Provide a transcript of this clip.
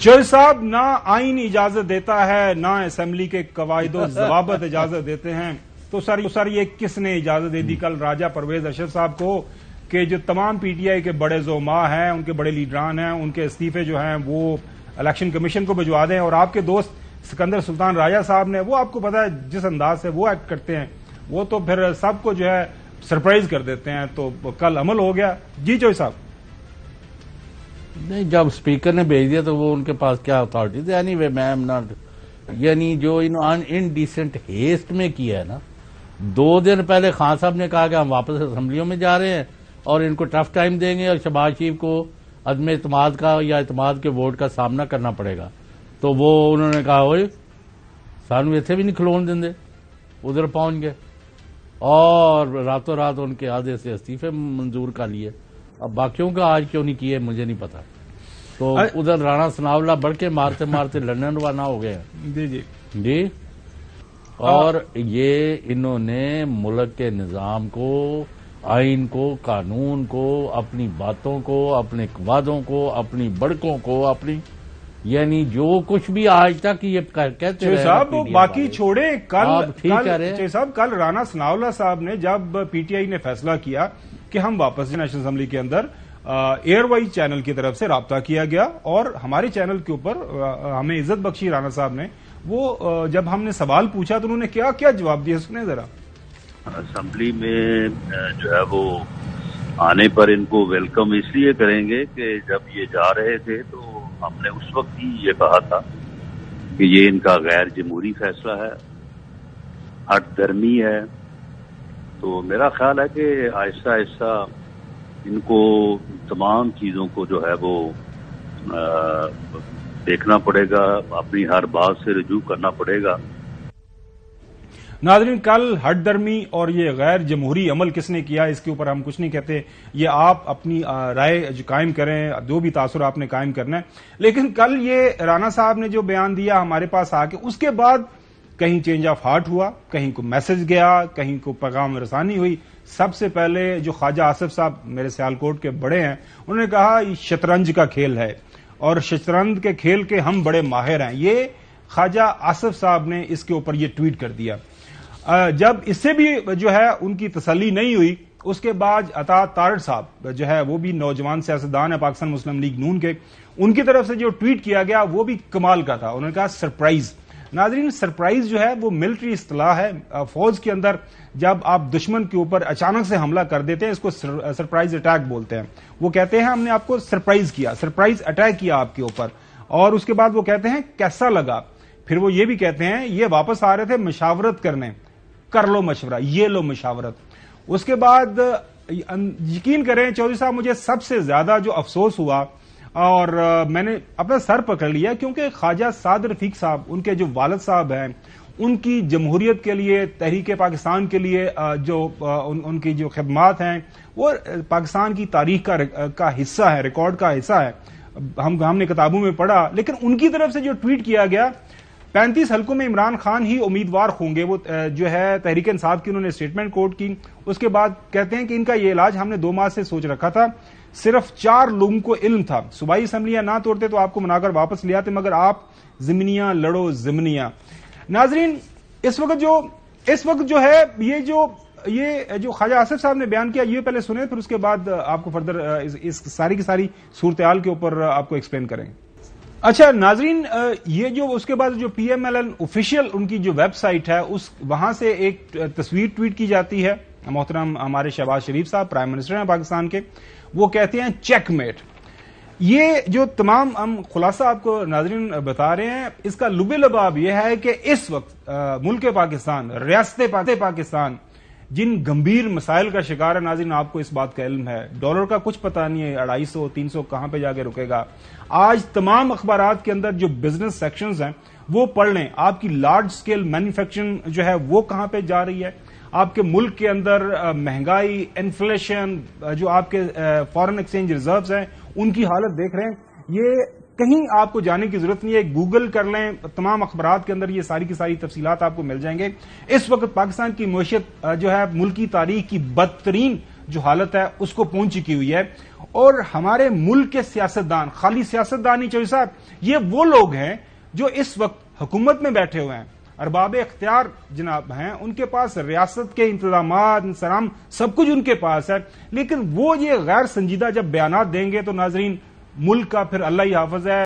चौधरी साहब, ना आइन इजाजत देता है ना असेंबली के कवायद व ज़वाबित इजाजत देते हैं, तो सर ये किसने इजाजत दे दी कल राजा परवेज अशरफ साहब को कि जो तमाम पीटीआई के बड़े ज़ोमा हैं, उनके बड़े लीडरान हैं, उनके इस्तीफे जो हैं वो इलेक्शन कमीशन को भिजवा दें। और आपके दोस्त सिकंदर सुल्तान राजा साहब ने, वो आपको पता है जिस अंदाज से वो एक्ट करते हैं, वो तो फिर सबको जो है सरप्राइज कर देते हैं। तो कल अमल हो गया। जी चौधरी साहब। नहीं, जब स्पीकर ने भेज दिया तो वो उनके पास क्या अथॉरिटी थी। एनीवे मैं एम नॉट, यानी जो इनडिसेंट हेस्ट में किया है ना, 2 दिन पहले खान साहब ने कहा कि हम वापस असेंबलियों में जा रहे हैं और इनको टफ टाइम देंगे और शहबाज शरीफ को अदम इतमाद का या इतमाद के वोट का सामना करना पड़ेगा। तो वो उन्होंने कहा ओए सानू इत्थे भी नहीं खलोन देंगे, उधर पहुंच गए और रातों रात उनके आधे से इस्तीफे मंजूर कर लिए। अब बाकियों का आज क्यों नहीं किए मुझे नहीं पता। तो उधर राणा सनावला बढ़ के मारते मारते लंदन रवाना हो गए। जी जी जी। और ये इन्होंने मुल्क के निजाम को, आइन को, कानून को, अपनी बातों को, अपने वादों को, अपनी बड़कों को, अपनी यानी जो कुछ भी आज तक ये कहते रहे साहब, बाकी छोड़े कल साहब कल राणा सनावला साहब ने जब पीटीआई ने फैसला किया कि हम वापस नेशनल असेंबली के अंदर एयरवाइज चैनल की तरफ से राब्ता किया गया और हमारे चैनल के ऊपर हमें इज्जत बख्शी राणा साहब ने, वो जब हमने सवाल पूछा तो उन्होंने क्या क्या जवाब दिया सुने जरा। असेंबली में जो है वो आने पर इनको वेलकम इसलिए करेंगे कि जब ये जा रहे थे तो हमने उस वक्त ही ये कहा था कि ये इनका गैर जमहूरी फैसला है, हट दर्मी है। तो मेरा ख्याल है कि आहिस्ता आहिस्ता इनको तमाम चीजों को जो है वो देखना पड़ेगा, अपनी हर बात से रजू करना पड़ेगा। नाज़रीन, कल हट दर्मी और ये गैर जमहूरी अमल किसने किया इसके ऊपर हम कुछ नहीं कहते, ये आप अपनी राय कायम करें, जो भी तासुर आपने कायम करना है। लेकिन कल ये राणा साहब ने जो बयान दिया हमारे पास आके, उसके बाद कहीं चेंज ऑफ हार्ट हुआ, कहीं को मैसेज गया, कहीं को पैगाम रसानी हुई। सबसे पहले जो ख्वाजा आसिफ साहब मेरे सियालकोट के बड़े हैं, उन्होंने कहा ये शतरंज का खेल है और शतरंज के खेल के हम बड़े माहिर हैं। ये ख्वाजा आसिफ साहब ने इसके ऊपर ये ट्वीट कर दिया। जब इससे भी जो है उनकी तसल्ली नहीं हुई, उसके बाद अता तारड़ साहब जो है वो भी नौजवान सियासतदान है पाकिस्तान मुस्लिम लीग नून के, उनकी तरफ से जो ट्वीट किया गया वो भी कमाल का था। उन्होंने कहा सरप्राइज। नाज़रीन, सरप्राइज जो है वो मिलिट्री इस्तिलाह है फौज के अंदर। जब आप दुश्मन के ऊपर अचानक से हमला कर देते हैं, इसको सरप्राइज अटैक बोलते हैं। वो कहते हैं हमने आपको सरप्राइज किया, सरप्राइज अटैक किया आपके ऊपर। और उसके बाद वो कहते हैं कैसा लगा। फिर वो ये भी कहते हैं ये वापस आ रहे थे मशावरत करने, कर लो मशवरा, ये लो मशावरत। उसके बाद यकीन करें चौधरी साहब, मुझे सबसे ज्यादा जो अफसोस हुआ और मैंने अपना सर पकड़ लिया, क्योंकि ख्वाजा साद रफीक साहब, उनके जो वालिद साहब हैं, उनकी जमहूरियत के लिए, तहरीक पाकिस्तान के लिए जो उनकी जो खिदमात हैं वो पाकिस्तान की तारीख का हिस्सा है, रिकॉर्ड का हिस्सा है। हमने किताबों में पढ़ा। लेकिन उनकी तरफ से जो ट्वीट किया गया, 35 हल्कों में इमरान खान ही उम्मीदवार होंगे, वो जो है तहरीक इंसाफ की उन्होंने स्टेटमेंट कोट की। उसके बाद कहते हैं कि इनका ये इलाज हमने 2 माह से सोच रखा था, सिर्फ 4 लोगों को इल्म था, सूबाई असम्बलियां ना तोड़ते तो आपको मनाकर वापस ले आते, मगर आप जिमनियां लड़ो जिमनियां। नाजरीन, इस वक्त जो है ये जो ख्वाजा आसिफ साहब ने बयान किया, ये पहले सुने, फिर उसके बाद आपको फर्दर इस सारी की सारी सूरत-ए-हाल के ऊपर आपको एक्सप्लेन करेंगे। अच्छा नाजरीन, ये जो उसके बाद जो PMLN ऑफिशियल उनकी जो वेबसाइट है, उस वहां से एक तस्वीर ट्वीट की जाती है। मोहतरम हमारे शहबाज शरीफ साहब प्राइम मिनिस्टर हैं पाकिस्तान के, वो कहते हैं चेकमेट। ये जो तमाम हम खुलासा आपको नाजरीन बता रहे हैं, इसका लुबे लबाब यह है कि इस वक्त मुल्क पाकिस्तान, रियासत पाकिस्तान जिन गंभीर मसाइल का शिकार है। नाज़रीन, आपको इस बात का इल्म है, डॉलर का कुछ पता नहीं है, 250 300 कहां पे जाके रुकेगा। आज तमाम अखबारात के अंदर जो बिजनेस सेक्शंस हैं वो पढ़ लें, आपकी लार्ज स्केल मैन्युफैक्चरिंग जो है वो कहां पे जा रही है। आपके मुल्क के अंदर महंगाई, इन्फ्लेशन, जो आपके फॉरेन एक्सचेंज रिजर्व्स हैं उनकी हालत देख रहे हैं। ये कहीं आपको जाने की जरूरत नहीं है, गूगल कर लें, तमाम अखबारात के अंदर ये सारी की सारी तफसीलात आपको मिल जाएंगे। इस वक्त पाकिस्तान की मईशत जो है मुल्क की तारीख की बदतरीन जो हालत है उसको पहुंच चुकी हुई है। اور ہمارے ملک کے سیاستدان، خالی سیاستدان ہی چوہدری صاحب، یہ وہ لوگ ہیں جو اس وقت حکومت میں بیٹھے ہوئے ہیں، ارباب اختیار جناب ہیں، ان کے پاس ریاست کے انتظامات، انسرام، سب کچھ ان کے پاس ہے، لیکن وہ یہ غیر سنجیدہ جب بیانات دیں گے تو ناظرین ملک کا پھر اللہ ہی حافظ ہے۔